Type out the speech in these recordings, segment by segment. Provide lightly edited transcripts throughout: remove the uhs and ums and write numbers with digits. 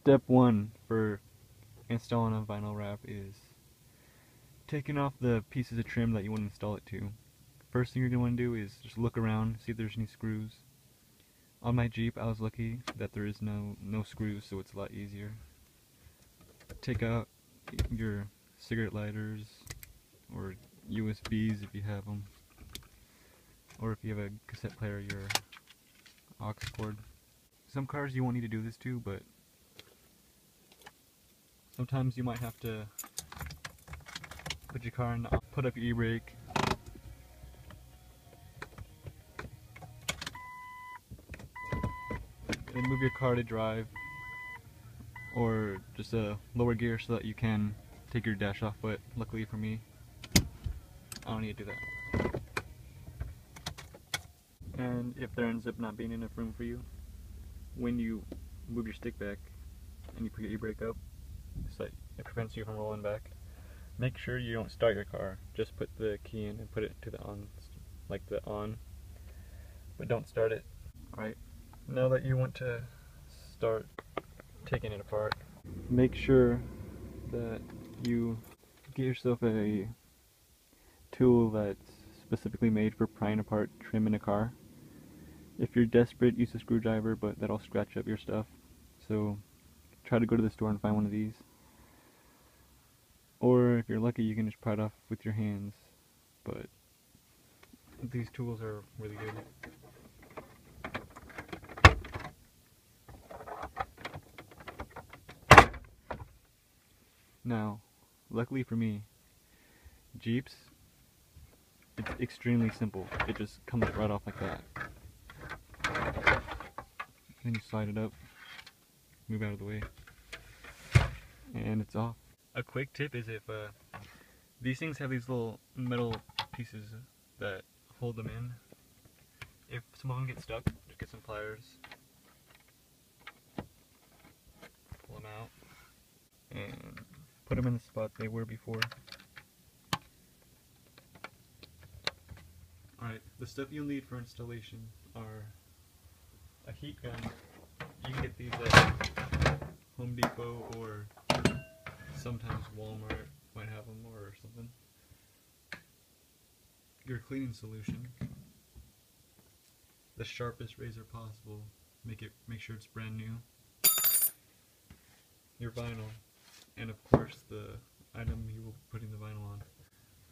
Step one for installing a vinyl wrap is taking off the pieces of trim that you want to install it to. First thing you're going to want to do is just look around, see if there's any screws. On my Jeep, I was lucky that there is no screws, so it's a lot easier. Take out your cigarette lighters or USBs if you have them, or if you have a cassette player, your aux cord. Some cars you won't need to do this to, but sometimes you might have to put your car in, put up your e-brake, and move your car to drive, or just a lower gear so that you can take your dash off, but luckily for me, I don't need to do that. And if there ends up not being enough room for you, when you move your stick back and you put your e-brake up, so that it prevents you from rolling back, make sure you don't start your car. Just put the key in and put it to the on, like the on, but don't start it. Alright, now that you want to start taking it apart, make sure that you get yourself a tool that's specifically made for prying apart trim in a car. If you're desperate, use a screwdriver, but that'll scratch up your stuff. So try to go to the store and find one of these. Or if you're lucky, you can just pry it off with your hands. But these tools are really good. Now, luckily for me, Jeeps, it's extremely simple. It just comes right off like that. Then you slide it up, move out of the way, and it's off. A quick tip is if these things have these little metal pieces that hold them in. If some of them get stuck, just get some pliers, pull them out, and put them in the spot they were before. Alright, the stuff you'll need for installation are a heat gun. You can get these at Home Depot, or sometimes Walmart might have them, or something. Your cleaning solution, the sharpest razor possible, make sure it's brand new. Your vinyl, and of course the item you will be putting the vinyl on.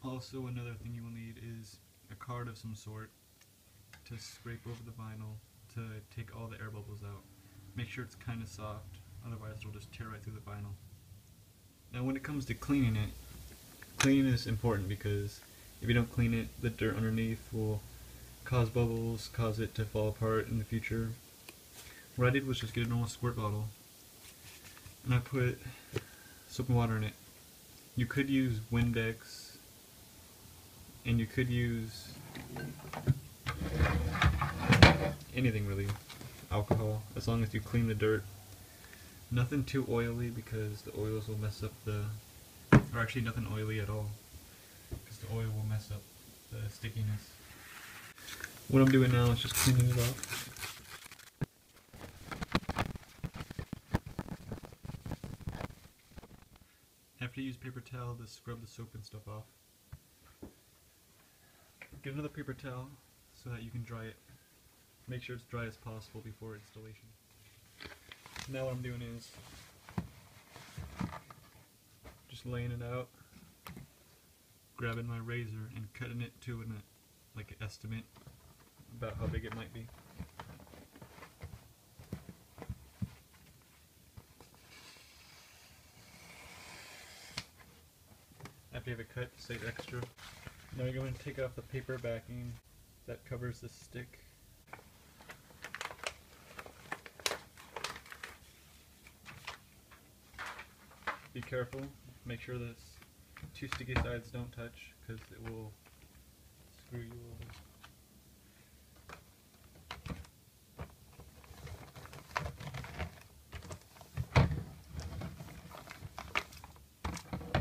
Also, another thing you will need is a card of some sort to scrape over the vinyl to take all the air bubbles out. Make sure it's kind of soft, otherwise it'll just tear right through the vinyl. Now when it comes to cleaning it, cleaning is important because if you don't clean it, the dirt underneath will cause bubbles, cause it to fall apart in the future. What I did was just get a normal squirt bottle and I put soap and water in it. You could use Windex, and you could use anything really, alcohol, as long as you clean the dirt. Nothing too oily because the oils will mess up or actually nothing oily at all, because the oil will mess up the stickiness. What I'm doing now is just cleaning it off. After you use paper towel to scrub the soap and stuff off, get another paper towel so that you can dry it. Make sure it's dry as possible before installation. Now what I'm doing is just laying it out, grabbing my razor and cutting it to an estimate about how big it might be. After you have it cut, save extra. Now you're going to take off the paper backing that covers the stick. Be careful, make sure the two sticky sides don't touch because it will screw you over.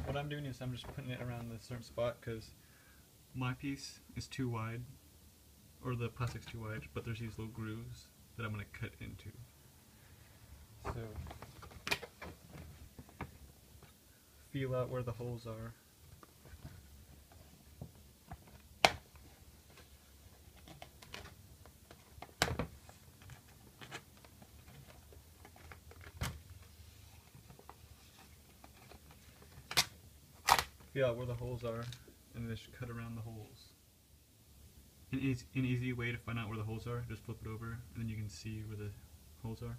What I'm doing is I'm just putting it around a certain spot because my piece is too wide, or the plastic's too wide, but there's these little grooves that I'm going to cut into. So feel out where the holes are. Feel out where the holes are and just cut around the holes. An easy way to find out where the holes are, just flip it over and then you can see where the holes are.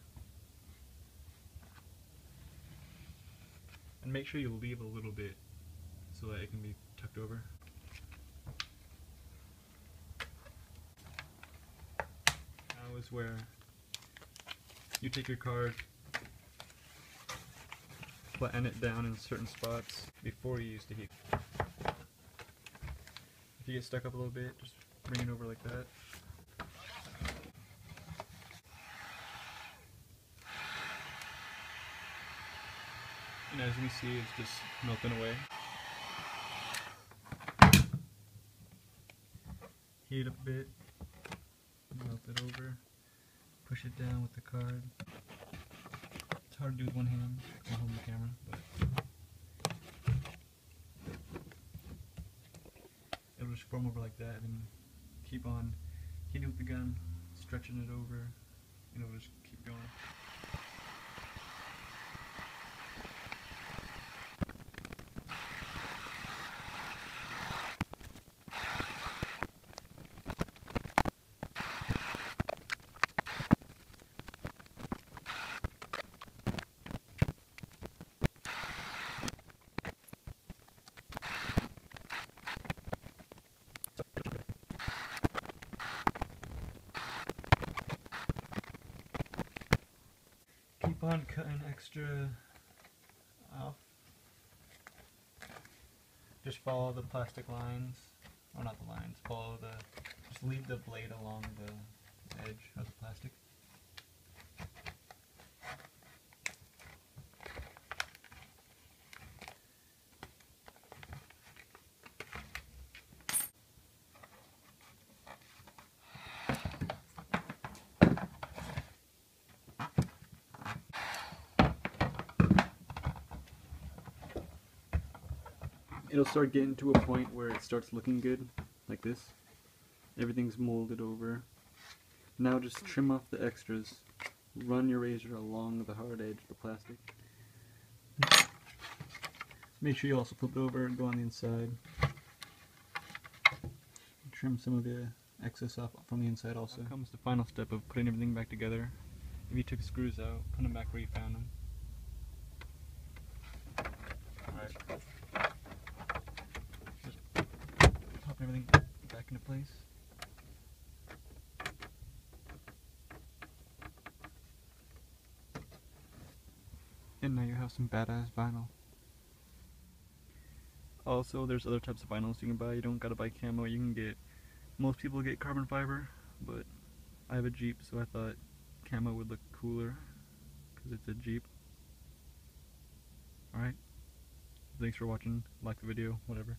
And make sure you leave a little bit so that it can be tucked over. Now is where you take your card, flatten it down in certain spots before you use the heat. If you get stuck up a little bit, just bring it over like that. And as you can see, it's just melting away. Heat it up a bit, melt it over, push it down with the card. It's hard to do with one hand, I'm holding the camera, but it'll just form over like that, and keep on heating with the gun, stretching it over, and it'll just keep going. Keep on cutting extra off. Just follow the plastic lines, or not the lines, just leave the blade along the edge of the plastic. It'll start getting to a point where it starts looking good, like this. Everything's molded over. Now just trim off the extras. Run your razor along the hard edge of the plastic. Make sure you also flip it over and go on the inside. Trim some of the excess off from the inside also. Now comes the final step of putting everything back together. If you took screws out, put them back where you found them. Alright. Pop everything back into place. And now you have some badass vinyl. Also, there's other types of vinyls you can buy. You don't gotta buy camo. You can get, most people get carbon fiber, but I have a Jeep, so I thought camo would look cooler because it's a Jeep. Alright. Thanks for watching. Like the video, whatever.